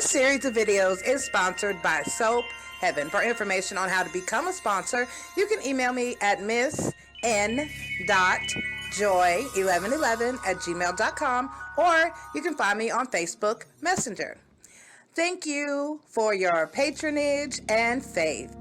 This series of videos is sponsored by Soap Heaven. For information on how to become a sponsor, you can email me at Missn.Joy1111@gmail.com, or you can find me on Facebook Messenger. Thank you for your patronage and faith.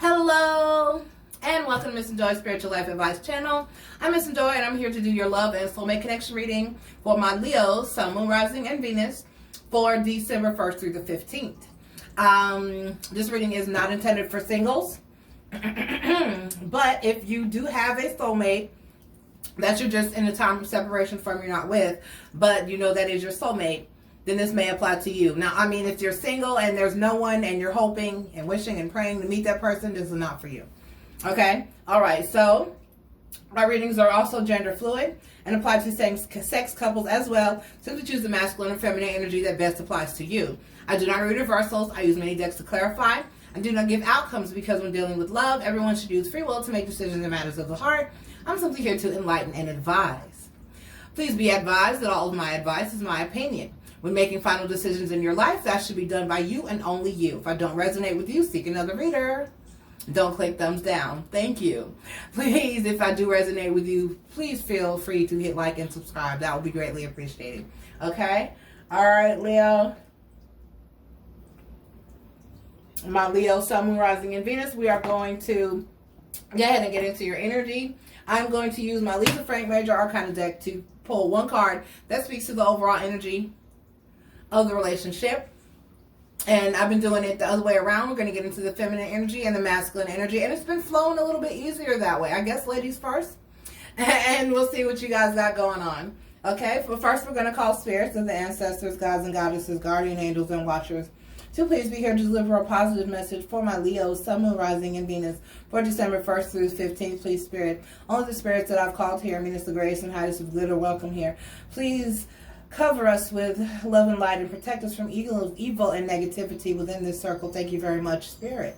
Hello, and welcome to Missn Joy Spiritual Life Advice channel. I'm Missn Joy, and I'm here to do your love and soulmate connection reading for my Leos, Sun, Moon, Rising, and Venus for December 1st through the 15th. This reading is not intended for singles, but if you do have a soulmate that you're just in a time of separation from, you're not with, but you know that is your soulmate, then this may apply to you. Now, I mean, if you're single and there's no one and you're hoping and wishing and praying to meet that person, this is not for you. Okay? All right. So, my readings are also gender fluid and apply to same-sex couples as well. Simply choose the masculine and feminine energy that best applies to you. I do not read reversals. I use many decks to clarify. I do not give outcomes because when dealing with love, everyone should use free will to make decisions in matters of the heart. I'm simply here to enlighten and advise. Please be advised that all of my advice is my opinion. When making final decisions in your life, that should be done by you and only you. If I don't resonate with you, seek another reader. Don't click thumbs down. Thank you. Please, if I do resonate with you, please feel free to hit like and subscribe. That would be greatly appreciated. Okay? All right, Leo. My Leo, Sun, Moon, Rising, and Venus, we are going to go ahead and get into your energy. I'm going to use my Lisa Frank Major Arcana deck to pull one card that speaks to the overall energy of the relationship. And I've been doing it the other way around. We're going to get into the feminine energy and the masculine energy, and it's been flowing a little bit easier that way. I guess ladies first, and we'll see what you guys got going on. Okay, but first we're going to call spirits of the ancestors, gods and goddesses, guardian angels, and watchers to please be here to deliver a positive message for my Leos, Sun, Moon, Rising, and Venus for December 1st through the 15th. Please, Spirit, only the spirits that I've called here, mean it's the greatest and highest of good, are welcome here. Please cover us with love and light and protect us from evil and negativity within this circle. Thank you very much, Spirit.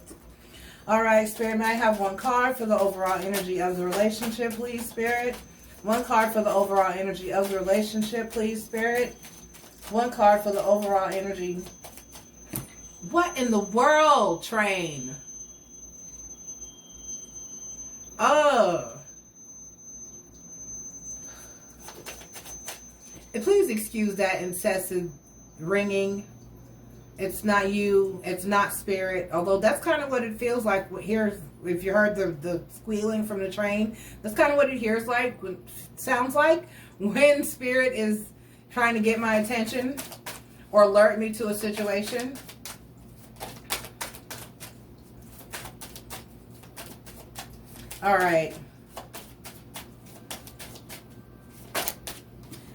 All right, Spirit, may I have one card for the overall energy of the relationship, please, Spirit? One card for the overall energy of the relationship, please, Spirit. One card for the overall energy. What in the world, train? Oh. Please excuse that incessant ringing. It's not you. It's not spirit. Although that's kind of what it feels like here. If you heard the squealing from the train, that's kind of what it sounds like when spirit is trying to get my attention or alert me to a situation. All right.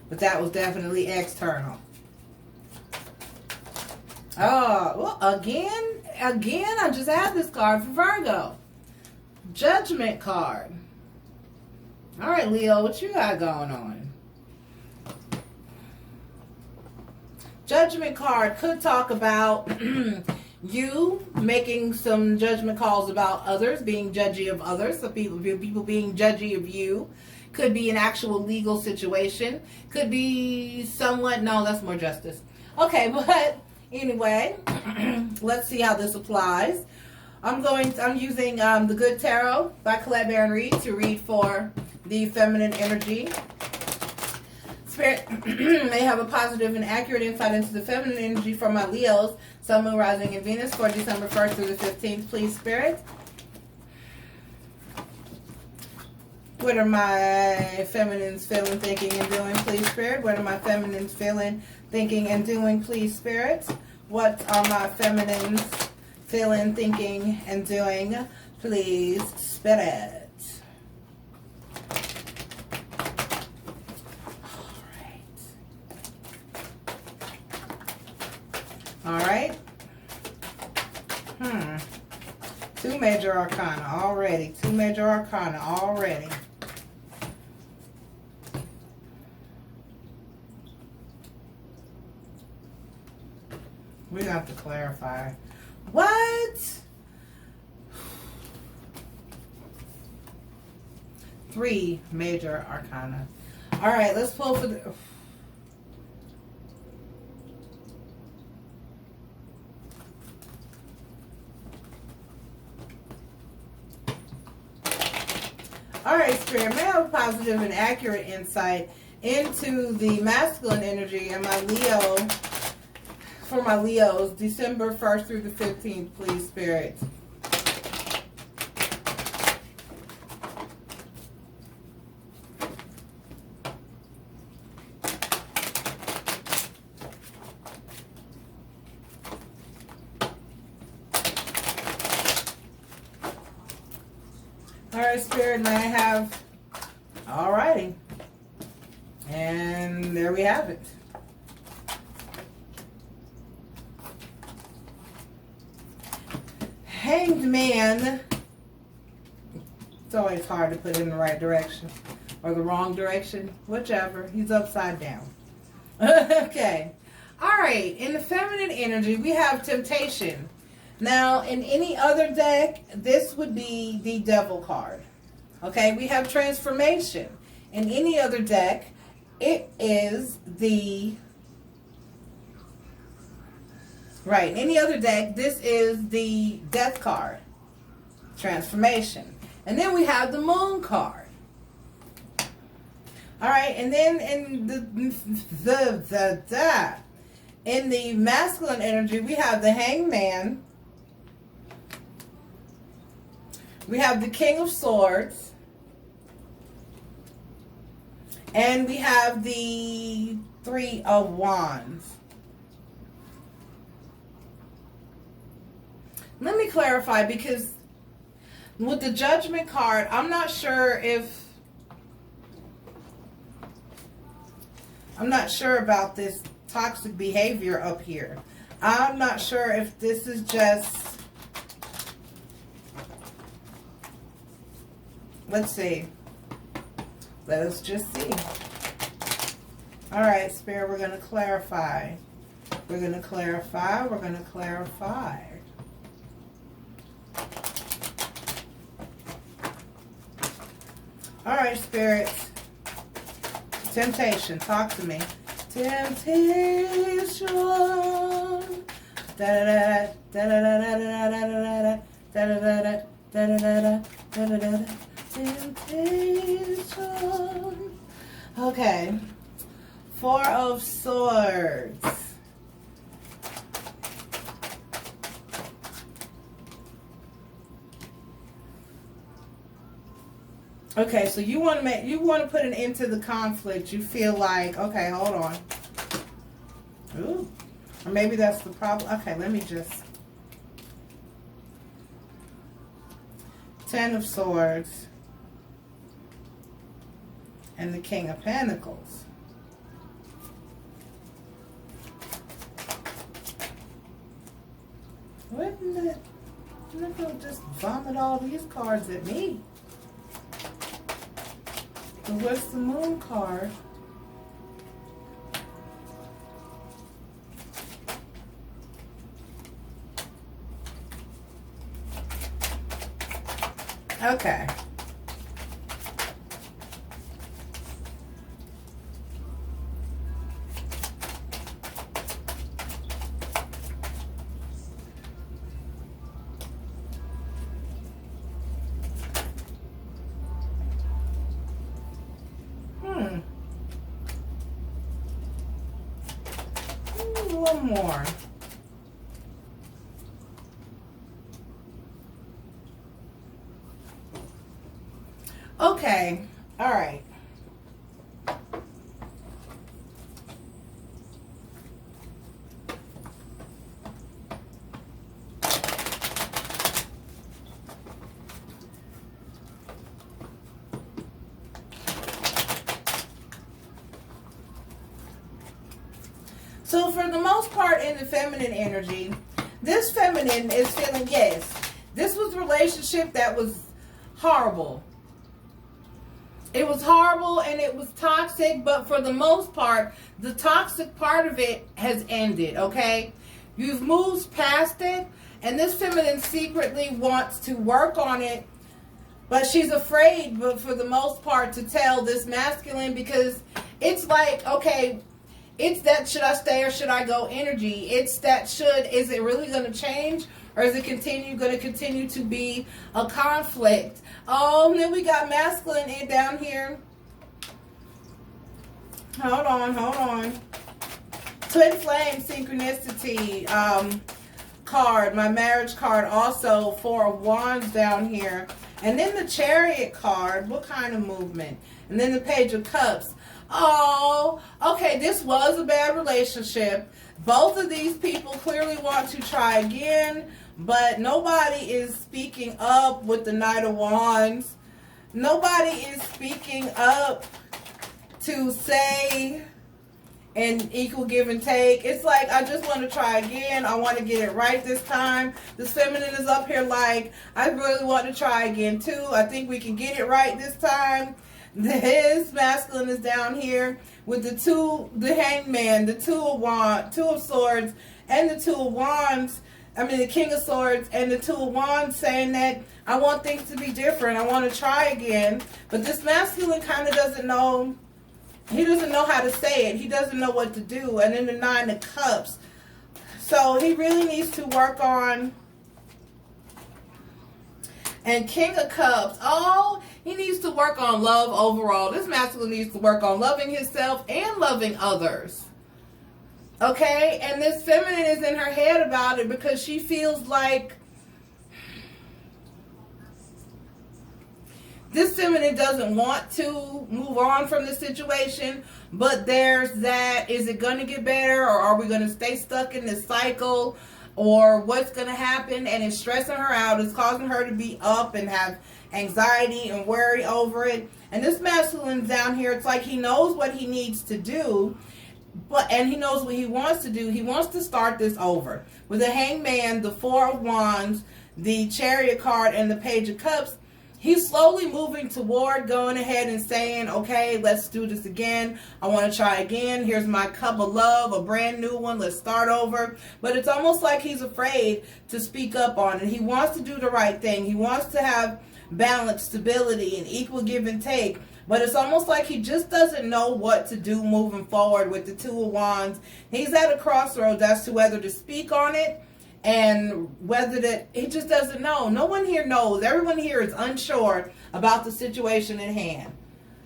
But that was definitely external. Oh, well, again, I just had this card for Virgo. Judgment card. All right, Leo, what you got going on? Judgment card could talk about you making some judgment calls about others, being judgy of others, so people being judgy of you. Could be an actual legal situation. Could be somewhat, no, that's more justice. Okay, but anyway, let's see how this applies. I'm using the Good Tarot by Colette Baron Reed to read for the feminine energy. Spirit may have a positive and accurate insight into the feminine energy for my Leos, Sun, Moon, Rising, and Venus for December 1st through the 15th. Please, Spirit. What are my feminines feeling, thinking, and doing, please, Spirit? What are my feminines feeling, thinking, and doing, please, Spirit? What are my feminines feeling, thinking, and doing, please, Spirit? All right. Two major arcana already. Two major arcana already. We have to clarify. What? 3 major arcana. All right, let's pull for the... All right, Spirit, may I have a positive and accurate insight into the masculine energy and my Leo, for my Leos, December 1st through the 15th, please, Spirit. All right, Spirit, may I have... All righty. And there we have it. Hanged Man. It's always hard to put in the right direction or the wrong direction, whichever. He's upside down. Okay. All right. In the feminine energy, we have Temptation. Now, in any other deck, this would be the Devil card. Okay, we have Transformation. In any other deck, it is the... Right, in any other deck, this is the Death card. Transformation. And then we have the Moon card. All right, and then in in the masculine energy, we have the Hanged Man. We have the King of Swords. And we have the 3 of Wands. Let me clarify, because with the Judgment card, I'm not sure about this toxic behavior up here. I'm not sure if this is just... Let's see. Let us just see. All right, Spirit, we're going to clarify. We're going to clarify. We're going to clarify. All right, Spirit. Temptation. Talk to me. Temptation. Da da da da da da da da da da da da da da da. Temptation. Okay. 4 of Swords. Okay, so you want to put an end to the conflict. You feel like, okay, hold on. Ooh. Or maybe that's the problem. Okay, let me just... 10 of Swords. And the King of Pentacles. Wouldn't it? You're not going to just vomit all these cards at me. So what's the Moon card? Okay. little more. Okay, all right. So for the most part in the feminine energy, this feminine is feeling, yes, this was a relationship that was horrible. It was horrible and it was toxic, but for the most part, the toxic part of it has ended, okay? You've moved past it, and this feminine secretly wants to work on it, but she's afraid, but for the most part, to tell this masculine, because it's like, okay, it's that should I stay or should I go energy. It's that is it really going to change? Or is it going to continue to be a conflict? Oh, and then we got masculine in down here. Hold on. Twin flame synchronicity card. My marriage card also. 4 of Wands down here. And then the Chariot card. What kind of movement? And then the Page of Cups. Oh, okay, this was a bad relationship. Both of these people clearly want to try again, but nobody is speaking up with the Knight of Wands. Nobody is speaking up to say an equal give and take. It's like, I just want to try again. I want to get it right this time. This feminine is up here like, I really want to try again too. I think we can get it right this time. His masculine is down here with the Hangman, the Two of Swords, and the Two of Wands. I mean, the King of Swords and the Two of Wands, saying that I want things to be different. I want to try again. But this masculine kind of doesn't know. He doesn't know how to say it. He doesn't know what to do. And then the Nine of Cups. So he really needs to work on. And King of Cups. Oh, he needs to work on love overall. This masculine needs to work on loving himself and loving others. Okay? And this feminine is in her head about it because she feels like this feminine doesn't want to move on from the situation, but there's that, is it going to get better, or are we going to stay stuck in this cycle, or what's going to happen? And it's stressing her out. It's causing her to be up and have anxiety and worry over it. And this masculine down here, it's like he knows what he needs to do, and he knows what he wants to do. He wants to start this over. With the Hangman, the Four of Wands, the Chariot card, and the Page of Cups, he's slowly moving toward going ahead and saying, okay, let's do this again. I want to try again. Here's my cup of love, a brand new one. Let's start over. But it's almost like he's afraid to speak up on it. He wants to do the right thing. He wants to have balance, stability, and equal give and take. But it's almost like he just doesn't know what to do moving forward with the Two of Wands. He's at a crossroads as to whether to speak on it and whether that, he just doesn't know. No one here knows. Everyone here is unsure about the situation at hand.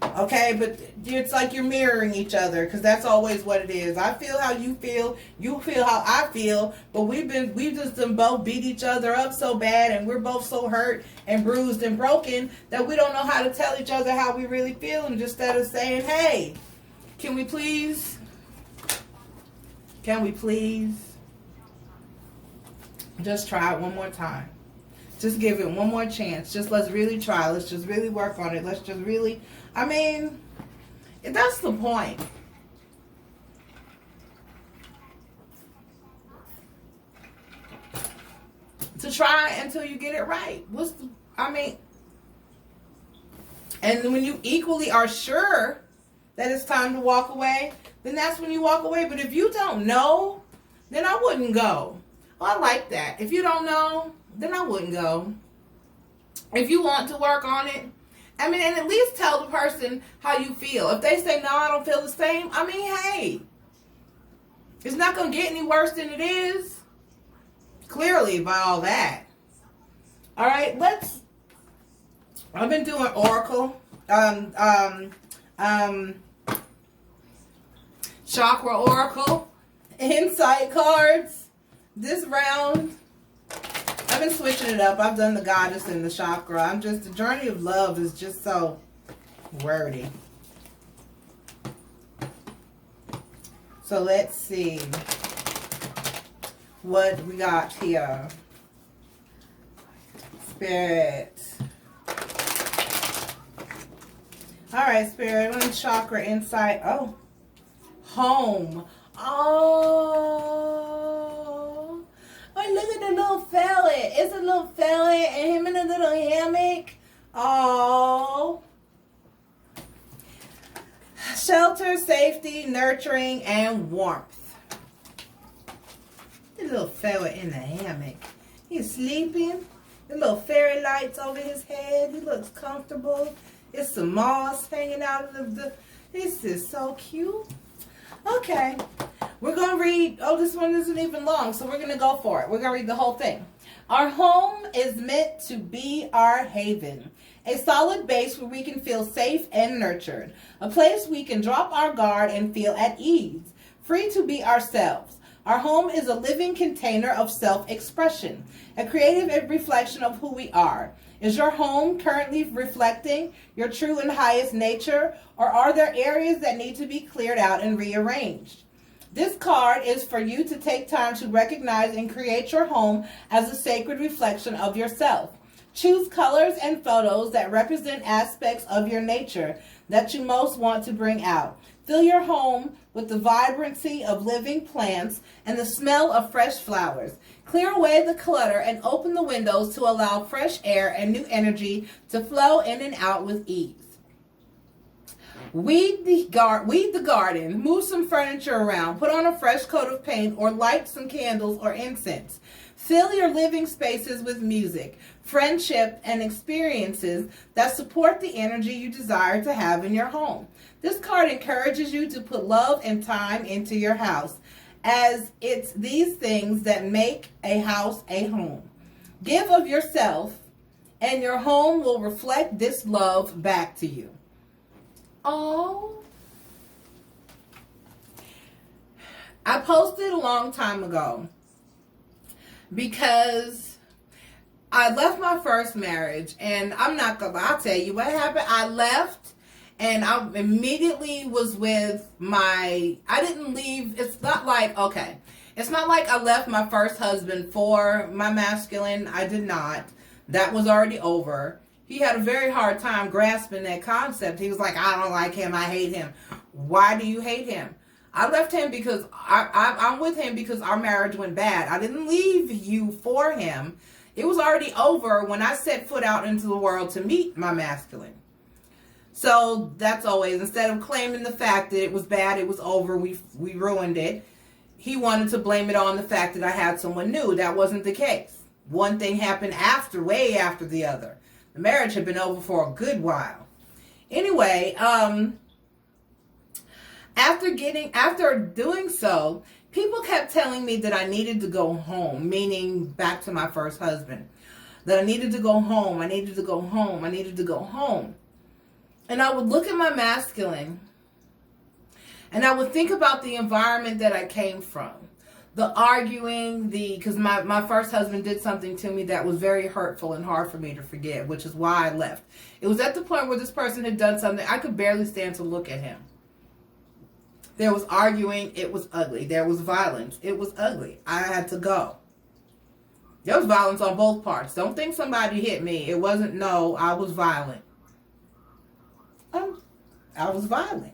Okay, but it's like you're mirroring each other, because that's always what it is. I feel how you feel how I feel, but we've just done both beat each other up so bad, and we're both so hurt and bruised and broken that we don't know how to tell each other how we really feel, and just instead of saying, hey, can we please just try it one more time? Just give it one more chance. Just let's really try. Let's just really work on it. Let's just really, I mean, that's the point. To try until you get it right. And when you equally are sure that it's time to walk away, then that's when you walk away. But if you don't know, then I wouldn't go. Well, I like that. If you don't know, then I wouldn't go. If you want to work on it, and at least tell the person how you feel. If they say, no, I don't feel the same, hey, it's not going to get any worse than it is. Clearly, by all that. All right, I've been doing Oracle, Chakra Oracle, insight cards this round. I've been switching it up. I've done the goddess and the chakra. The journey of love is just so wordy. So let's see what we got here. Spirit. All right, Spirit. One chakra insight. Oh, home. Oh, look at the little fella. It's a little fella and him in a little hammock. Oh. Shelter, safety, nurturing, and warmth. The little fella in the hammock. He's sleeping. The little fairy lights over his head. He looks comfortable. It's some moss hanging out of the... This is so cute. Okay. We're going to read... Oh, this one isn't even long, so we're going to go for it. We're going to read the whole thing. Our home is meant to be our haven. A solid base where we can feel safe and nurtured. A place we can drop our guard and feel at ease. Free to be ourselves. Our home is a living container of self-expression. A creative reflection of who we are. Is your home currently reflecting your true and highest nature? Or are there areas that need to be cleared out and rearranged? This card is for you to take time to recognize and create your home as a sacred reflection of yourself. Choose colors and photos that represent aspects of your nature that you most want to bring out. Fill your home with the vibrancy of living plants and the smell of fresh flowers. Clear away the clutter and open the windows to allow fresh air and new energy to flow in and out with ease. Weed the garden, move some furniture around, put on a fresh coat of paint, or light some candles or incense. Fill your living spaces with music, friendship, and experiences that support the energy you desire to have in your home. This card encourages you to put love and time into your house, as it's these things that make a house a home. Give of yourself, and your home will reflect this love back to you. Oh, I posted a long time ago because I left my first marriage, and I'll tell you what happened. I left and I immediately was with I didn't leave. It's not like I left my first husband for my masculine. I did not. That was already over. He had a very hard time grasping that concept. He was like, I don't like him. I hate him. Why do you hate him? I left him because I'm with him because our marriage went bad. I didn't leave you for him. It was already over when I set foot out into the world to meet my masculine. So that's always, instead of claiming the fact that it was bad, it was over, we ruined it, he wanted to blame it on the fact that I had someone new. That wasn't the case. One thing happened way after the other. The marriage had been over for a good while. Anyway, after doing so, people kept telling me that I needed to go home, meaning back to my first husband. That I needed to go home, I needed to go home, I needed to go home. And I would look at my masculine, and I would think about the environment that I came from. The arguing, because my first husband did something to me that was very hurtful and hard for me to forget, which is why I left. It was at the point where this person had done something, I could barely stand to look at him. There was arguing, it was ugly. There was violence, it was ugly. I had to go. There was violence on both parts. Don't think somebody hit me. It wasn't, no, I was violent. I was violent.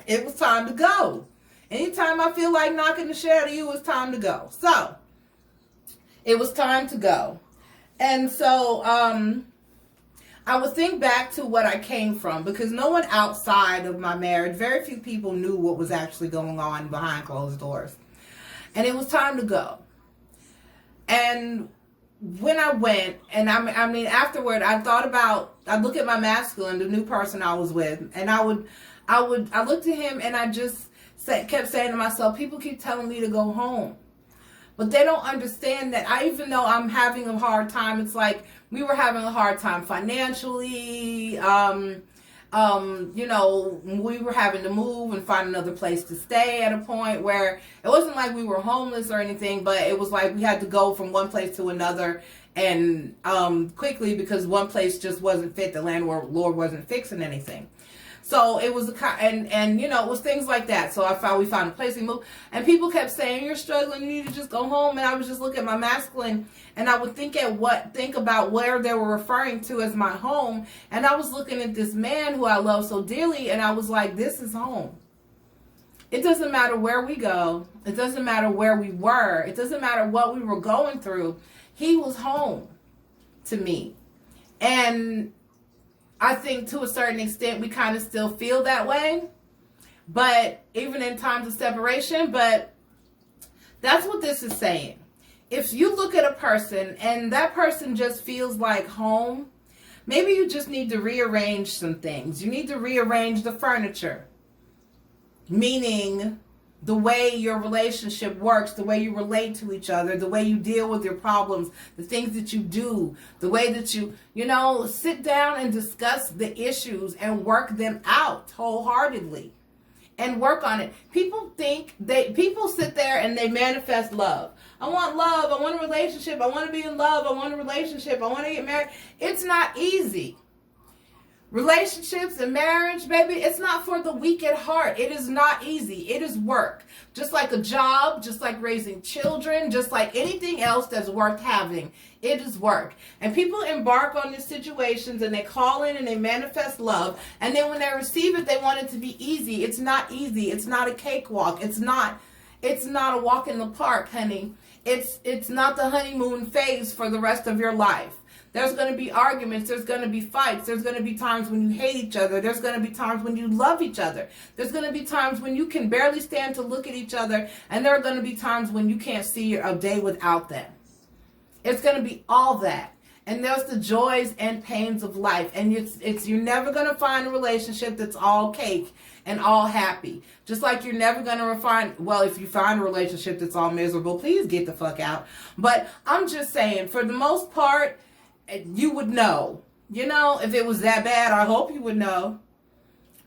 It was time to go. Anytime I feel like knocking the shit out of you, it's time to go. So, it was time to go. And so, I would think back to what I came from, because no one outside of my marriage, very few people knew what was actually going on behind closed doors. And it was time to go. And when I went, and I mean, afterward, I'd look at my masculine, the new person I was with, and I looked at him, and I just kept saying to myself, people keep telling me to go home. But they don't understand that even though I'm having a hard time, it's like we were having a hard time financially. You know, we were having to move and find another place to stay at a point where it wasn't like we were homeless or anything, but it was like we had to go from one place to another and quickly, because one place just wasn't fit. The landlord wasn't fixing anything. So it was and you know, it was things like that. So we found a place to move, and people kept saying, "You're struggling. You need to just go home." And I was just looking at my masculine, and I would think about where they were referring to as my home, and I was looking at this man who I love so dearly, and I was like, "This is home." It doesn't matter where we go. It doesn't matter where we were. It doesn't matter what we were going through. He was home to me, and I think to a certain extent we kind of still feel that way, but even in times of separation. But that's what this is saying. If you look at a person and that person just feels like home, maybe you just need to rearrange some things. You need to rearrange the furniture, meaning the way your relationship works, the way you relate to each other, the way you deal with your problems, the things that you do, the way that you sit down and discuss the issues and work them out wholeheartedly and work on it. People sit there and they manifest love. I want love. I want a relationship. I want to be in love. I want a relationship. I want to get married. It's not easy. Relationships and marriage, baby, it's not for the weak at heart. It is not easy. It is work. Just like a job, just like raising children, just like anything else that's worth having. It is work. And people embark on these situations and they call in and they manifest love. And then when they receive it, they want it to be easy. It's not easy. It's not a cakewalk. It's not a walk in the park, honey. It's not the honeymoon phase for the rest of your life. There's going to be arguments. There's going to be fights. There's going to be times when you hate each other. There's going to be times when you love each other. There's going to be times when you can barely stand to look at each other. And there are going to be times when you can't see a day without them. It's going to be all that. And there's the joys and pains of life. And you're never going to find a relationship that's all cake and all happy. Just like you're never going to if you find a relationship that's all miserable, please get the fuck out. But I'm just saying, for the most part, you would know. If it was that bad, I hope you would know.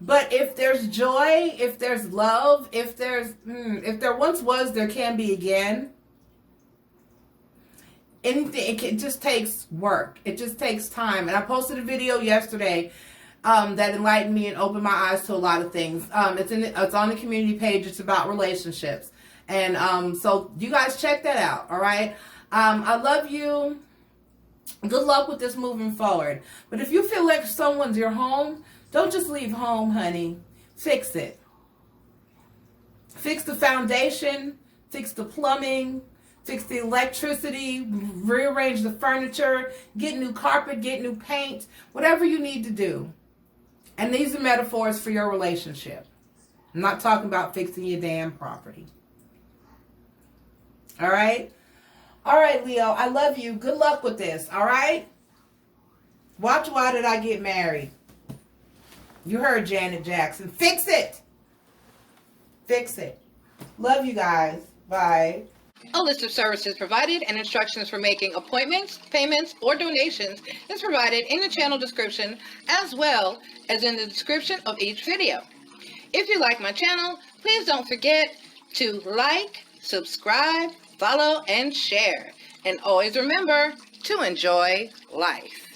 But if there's joy, if there's love, if there once was, there can be again. Anything, it just takes work. It just takes time. And I posted a video yesterday that enlightened me and opened my eyes to a lot of things. It's on the community page. It's about relationships. And so you guys check that out, all right? I love you. Good luck with this moving forward. But if you feel like someone's your home, don't just leave home, honey. Fix it. Fix the foundation. Fix the plumbing. Fix the electricity. Rearrange the furniture. Get new carpet. Get new paint. Whatever you need to do. And these are metaphors for your relationship. I'm not talking about fixing your damn property. All right? All right, Leo, I love you. Good luck with this, all right? Watch Why Did I Get Married? You heard Janet Jackson. Fix it. Fix it. Love you guys. Bye. A list of services provided and instructions for making appointments, payments, or donations is provided in the channel description as well as in the description of each video. If you like my channel, please don't forget to like, subscribe, follow, and share. And always remember to enjoy life.